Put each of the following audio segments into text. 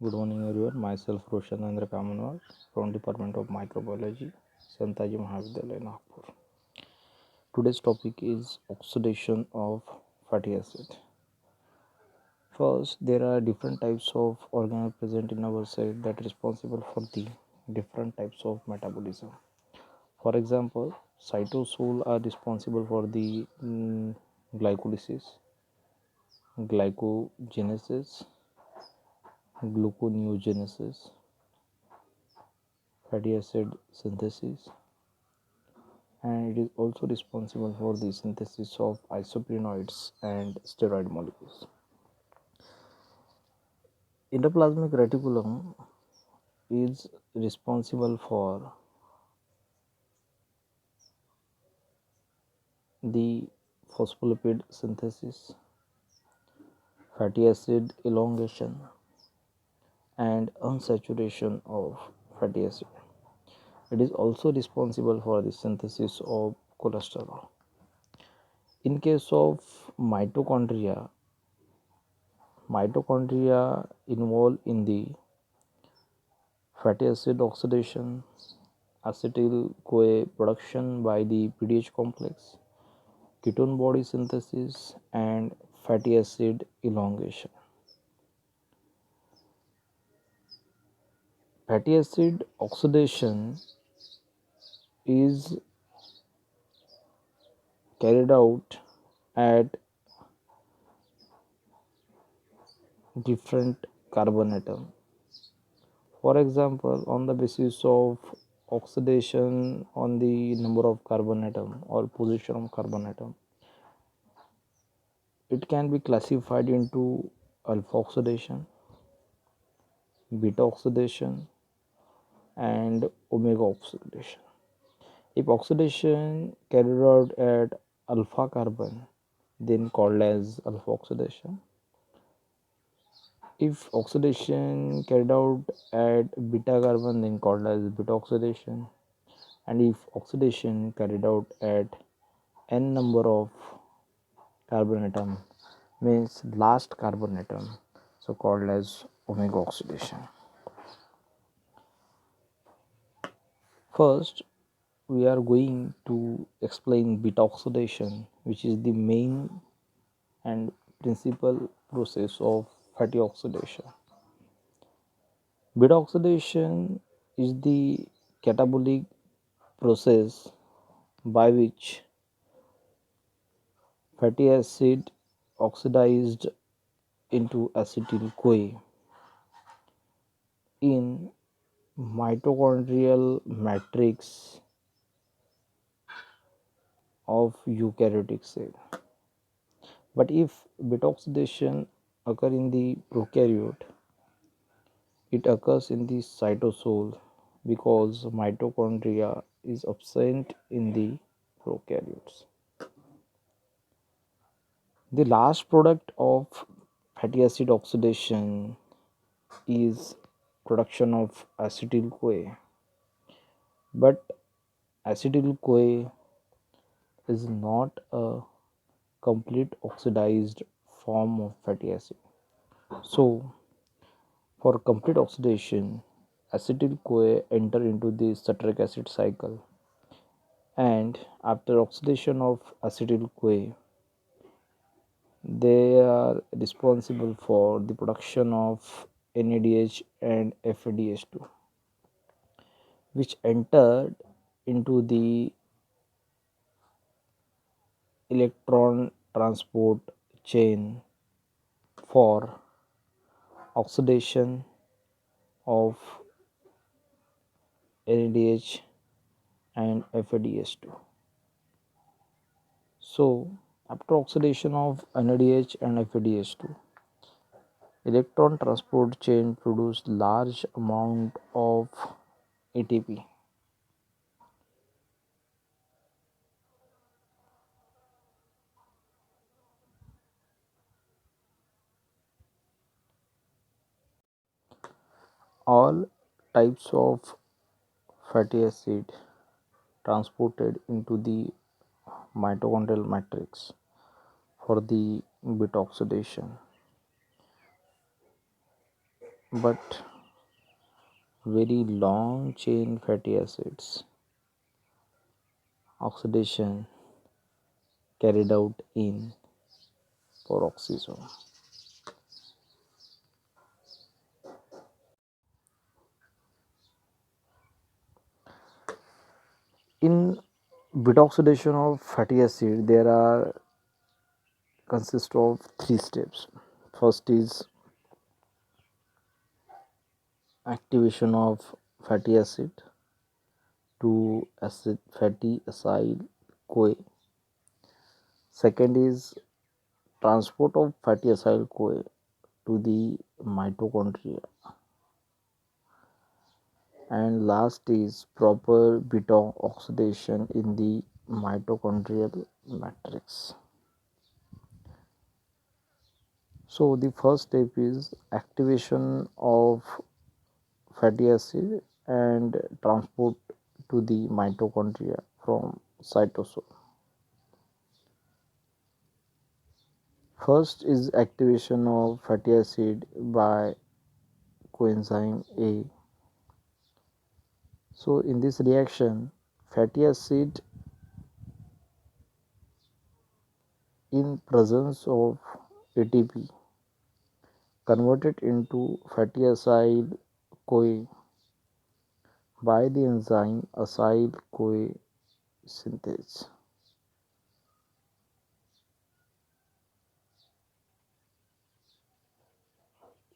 Good morning, everyone. Myself, Roshan Andra Kamanwal from Department of Microbiology, Santaji Mahavidyalaya, Nagpur. Today's topic is oxidation of fatty acid. First, there are different types of organelles present in our cell that are responsible for the different types of metabolism. For example, cytosol are responsible for the glycolysis, glycogenesis, gluconeogenesis, fatty acid synthesis, and it is also responsible for the synthesis of isoprenoids and steroid molecules. Endoplasmic reticulum is responsible for the phospholipid synthesis, fatty acid elongation, and unsaturation of fatty acid. It is also responsible for the synthesis of cholesterol. In case of mitochondria involved in the fatty acid oxidation, acetyl CoA production by the PDH complex, ketone body synthesis, and fatty acid elongation. Fatty acid oxidation is carried out at different carbon atom. For example, on the basis of oxidation on the number of carbon atom or position of carbon atom, it can be classified into alpha oxidation, beta oxidation, and omega oxidation. If oxidation carried out at alpha carbon, then called as alpha oxidation. If oxidation carried out at beta carbon, then called as beta oxidation. And if oxidation carried out at n number of carbon atom, means last carbon atom, so called as omega oxidation. First, we are going to explain beta oxidation, which is the main and principal process of fatty oxidation. Beta oxidation is the catabolic process by which fatty acid oxidized into acetyl CoA in mitochondrial matrix of eukaryotic cell. But if beta oxidation occur in the prokaryote, it occurs in the cytosol because mitochondria is absent in the prokaryotes. The last product of fatty acid oxidation is production of acetyl CoA, but acetyl CoA is not a complete oxidized form of fatty acid. So, for complete oxidation, acetyl CoA enter into the citric acid cycle, and after oxidation of acetyl CoA, they are responsible for the production of NADH and FADH2, which entered into the electron transport chain for oxidation of NADH and FADH2. So, after oxidation of NADH and FADH2, electron transport chain produce large amount of ATP. All types of fatty acid transported into the mitochondrial matrix for the beta oxidation. but very long chain fatty acids oxidation carried out in peroxisome. In beta oxidation of fatty acid, there are consist of three steps. First is activation of fatty acid to acid fatty acyl CoA. Second is transport of fatty acyl CoA to the mitochondria, and last is proper beta oxidation in the mitochondrial matrix. So the first step is activation of fatty acid and transport to the mitochondria from cytosol. First is activation of fatty acid by coenzyme A. So in this reaction, fatty acid in presence of ATP converted into fatty acyl CoA by the enzyme acyl CoA synthase.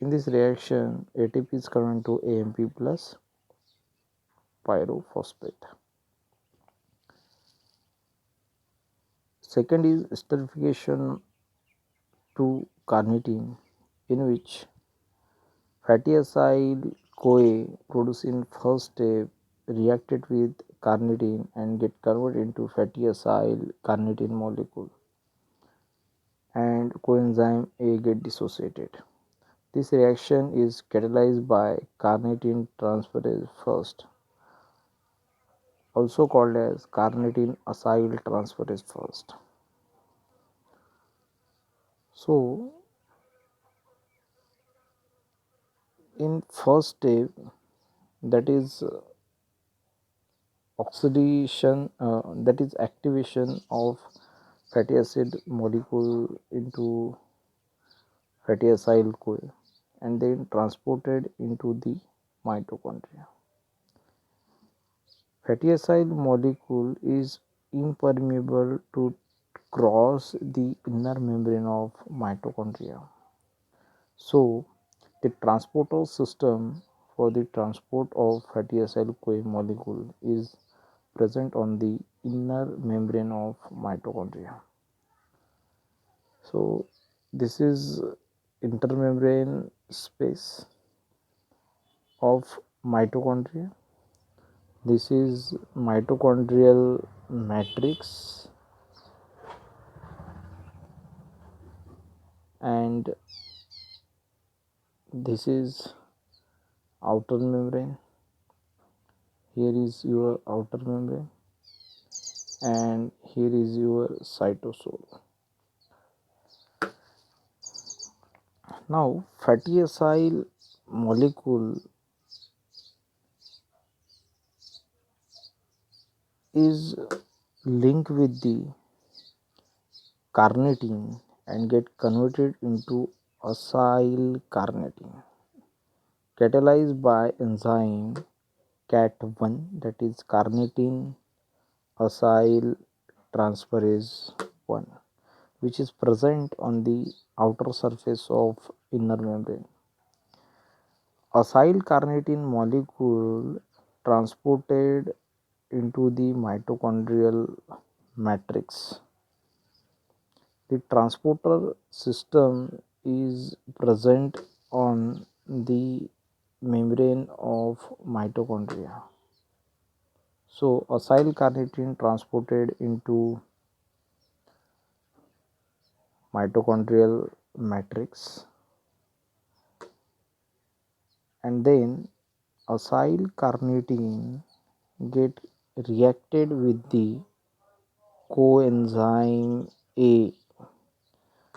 In this reaction, ATP is converted to AMP plus pyrophosphate. Second is esterification to carnitine, in which fatty acyl CoA produced in first step reacted with carnitine and get converted into fatty acyl carnitine molecule, and coenzyme A get dissociated. This reaction is catalyzed by carnitine transferase first, also called as carnitine acyl transferase first. So in first step, that is oxidation, that is activation of fatty acid molecule into fatty acyl CoA and then transported into the mitochondria. Fatty acyl molecule is impermeable to cross the inner membrane of mitochondria. So the transporter system for the transport of fatty acyl CoA molecule is present on the inner membrane of mitochondria. So this is intermembrane space of mitochondria. This is mitochondrial matrix, and this is outer membrane. Here is your outer membrane, and here is your cytosol. Now fatty acyl molecule is linked with the carnitine and get converted into acyl carnitine, catalyzed by enzyme cat1, that is carnitine acyl transferase 1, which is present on the outer surface of inner membrane. Acyl carnitine molecule transported into the mitochondrial matrix. The transporter system is present on the membrane of mitochondria. So acyl carnitine transported into mitochondrial matrix, and then acyl carnitine get reacted with the coenzyme A,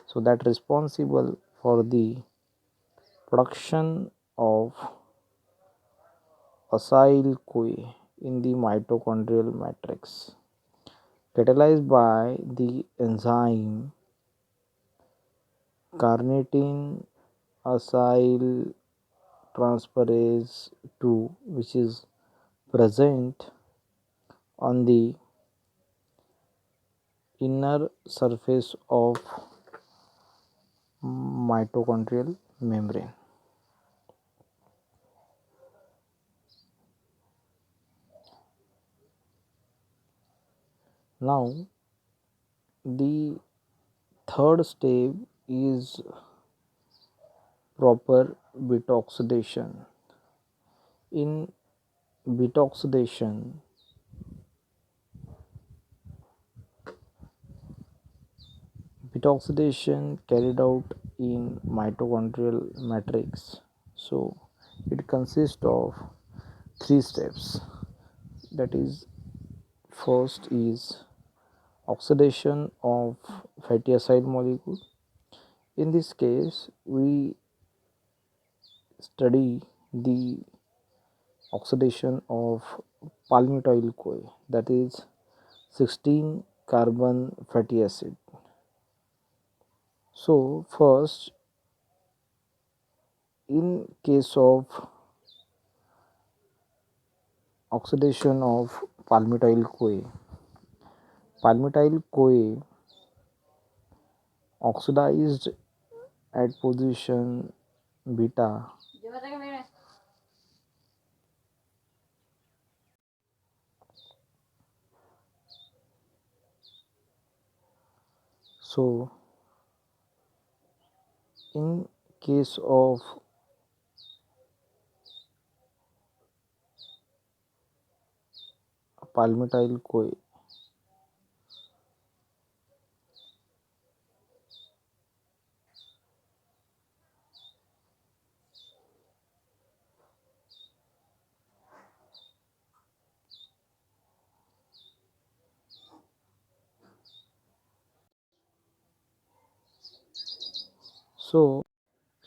so that responsible for the production of acyl-CoA in the mitochondrial matrix, catalyzed by the enzyme carnitine acyltransferase 2, which is present on the inner surface of mitochondrial membrane. Now, the third step is proper beta oxidation. In beta oxidation, beta oxidation carried out in mitochondrial matrix. So, it consists of three steps. That is, first is oxidation of fatty acid molecule. In this case, we study the oxidation of palmitoyl CoA, that is 16 carbon fatty acid. So, first, in case of oxidation of palmitoyl CoA, palmitoyl CoA oxidized at position beta. So, in case of palmitoyl CoA,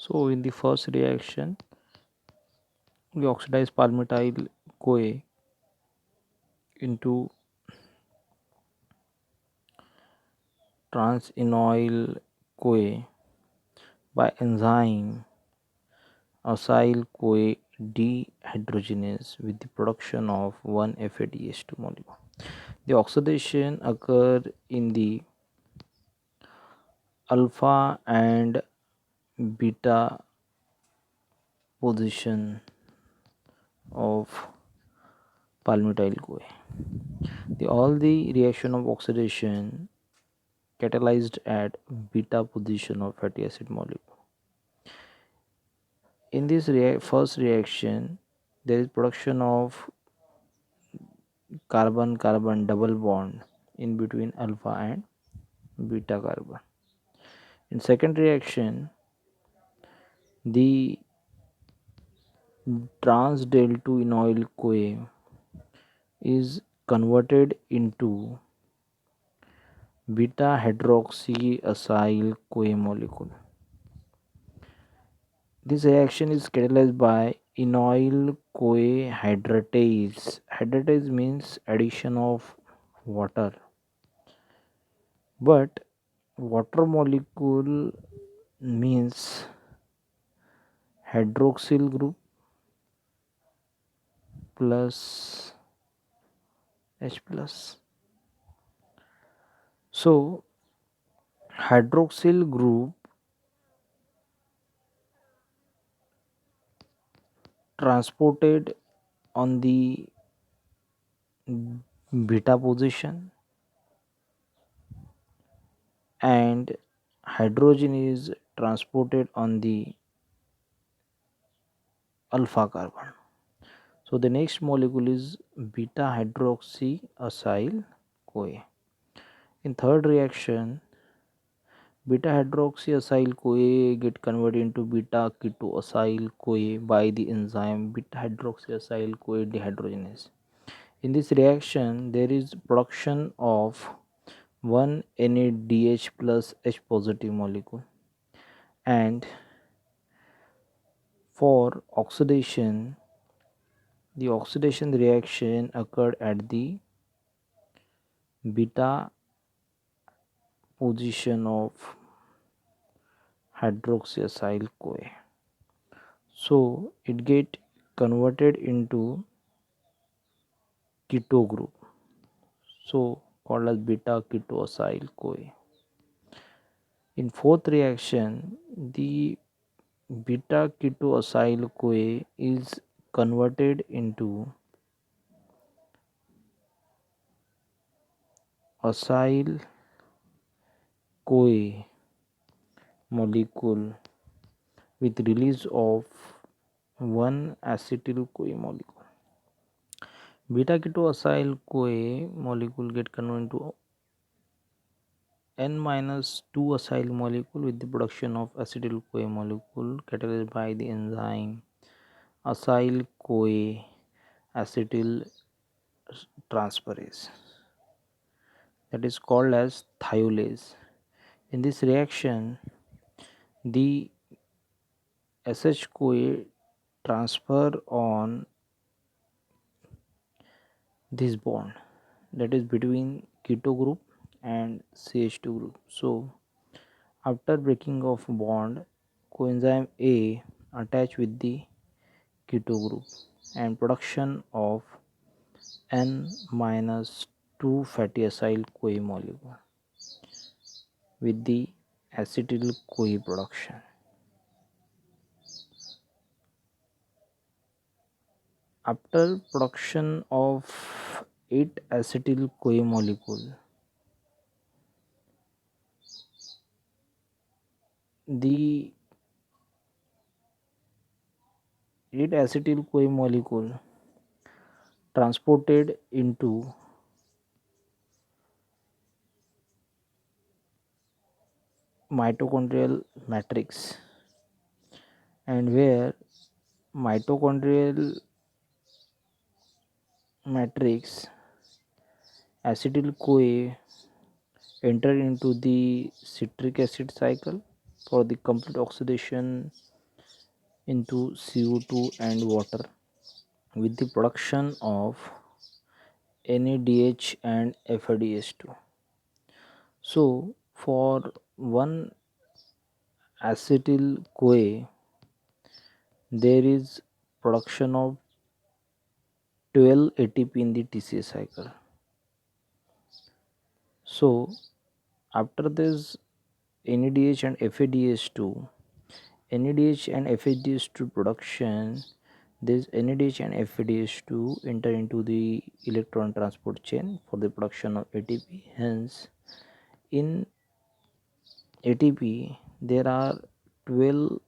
so in the first reaction, we oxidize palmitoyl CoA into trans-enoyl CoA by enzyme acyl-CoA dehydrogenase with the production of one FADH2 molecule. The oxidation occur in the alpha and beta position of palmitoyl CoA. All the reaction of oxidation catalyzed at beta position of fatty acid molecule. In this first reaction, there is production of carbon-carbon double bond in between alpha and beta carbon. In second reaction, the trans del 2 enoyl CoA is converted into beta hydroxy acyl CoA molecule. This reaction is catalyzed by enoyl CoA hydratase. Hydratase means addition of water, but water molecule means hydroxyl group plus H plus. So hydroxyl group transported on the beta position and hydrogen is transported on the alpha carbon. So the next molecule is beta hydroxy acyl CoA. In third reaction, beta hydroxy acyl CoA get converted into beta keto acyl CoA by the enzyme beta hydroxy acyl CoA dehydrogenase. In this reaction, there is production of one NADH plus H positive molecule and For oxidation, the oxidation reaction occurred at the beta position of hydroxyacyl CoA. So it get converted into keto group, so called as beta ketoacyl CoA. In fourth reaction, the beta ketoacyl CoA is converted into acyl CoA molecule with release of one acetyl CoA molecule. Beta ketoacyl CoA molecule get converted into N-2 acyl molecule with the production of acetyl CoA molecule catalyzed by the enzyme acyl CoA acetyl transferase, that is called as thiolase. In this reaction, the SH CoA transfer on this bond, that is between keto group and CH2 group. So after breaking of bond, coenzyme A attach with the keto group and production of N-2 fatty acyl CoA molecule with the acetyl CoA production. After production of 8 acetyl CoA molecule, the 8 acetyl CoA molecule transported into mitochondrial matrix, and where mitochondrial matrix acetyl CoA enter into the citric acid cycle for the complete oxidation into CO2 and water with the production of NADH and FADH2. So for one acetyl CoA there is production of 12 ATP in the TCA cycle. So after this NADH and FADH2, NADH and FADH2 production, this NADH and FADH2 enter into the electron transport chain for the production of ATP. Hence, in ATP there are 12,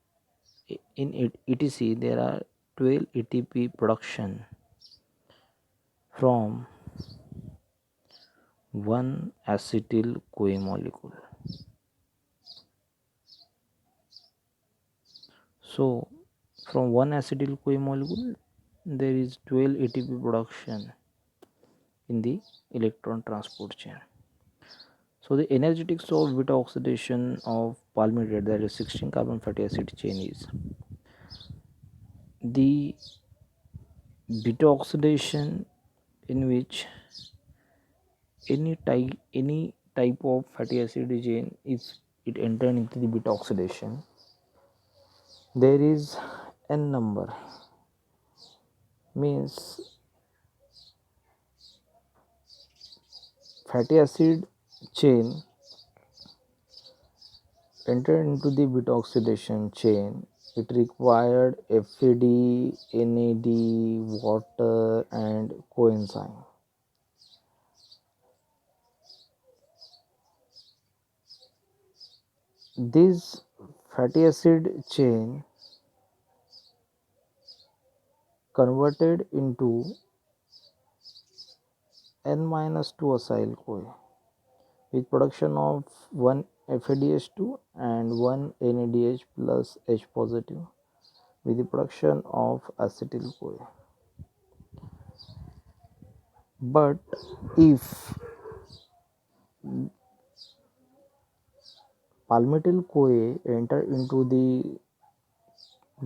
in ETC there are 12 ATP production from one acetyl CoA molecule. So from one acetyl CoA molecule there is 12 ATP production in the electron transport chain. So the energetics of beta oxidation of palmitate, that is 16 carbon fatty acid chain, is the beta oxidation in which any type of fatty acid chain, if it entered into the beta oxidation, there is n number, means fatty acid chain entered into the beta oxidation chain, it required FAD, NAD, water and coenzyme. This fatty acid chain converted into N-2 acyl CoA with production of one FADH2 and one NADH plus H positive with the production of acetyl CoA. But if palmitoyl CoA enter into the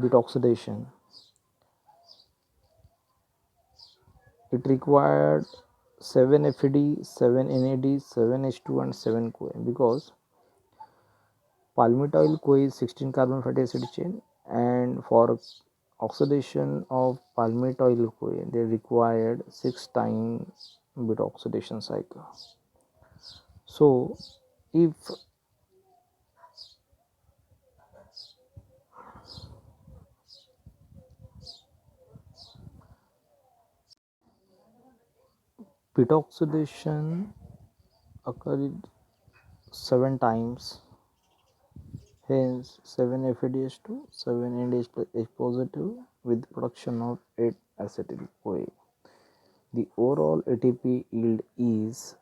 bit oxidation, it required 7 FAD, 7 NAD, 7 H2 and 7 CoA, because palmitoyl CoA is 16 carbon fatty acid chain, and for oxidation of palmitoyl CoA they required 6 times bit oxidation cycle. So if bit oxidation occurred 7 times, hence 7 FADH2, 7 NH positive with production of 8 acetyl CoA. The overall ATP yield is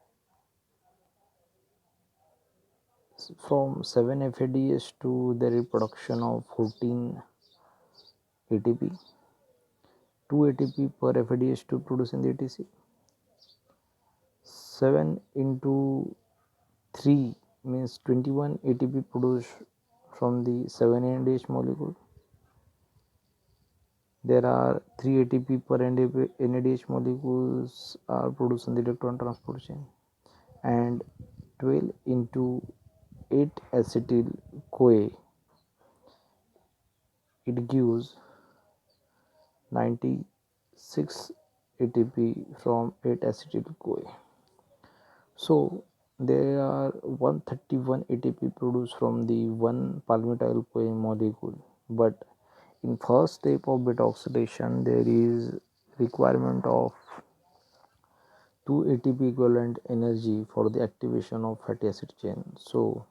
from 7 FADH2 there is production of 14 ATP, 2 ATP per FADH2 produced in the ATC. 7 into 3 means 21 ATP produced from the 7 NADH molecule. There are 3 ATP per NADH molecules are produced in the electron transport chain, and 12 into 8 acetyl CoA, it gives 96 ATP from 8 acetyl CoA. So there are 131 ATP produced from the one palmitoyl CoA molecule, but in first step of beta oxidation there is requirement of 2 ATP equivalent energy for the activation of fatty acid chain. So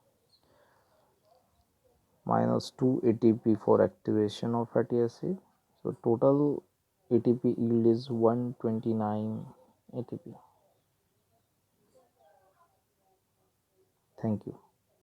minus 2 ATP for activation of fatty acid. So total ATP yield is 129 ATP. Thank you.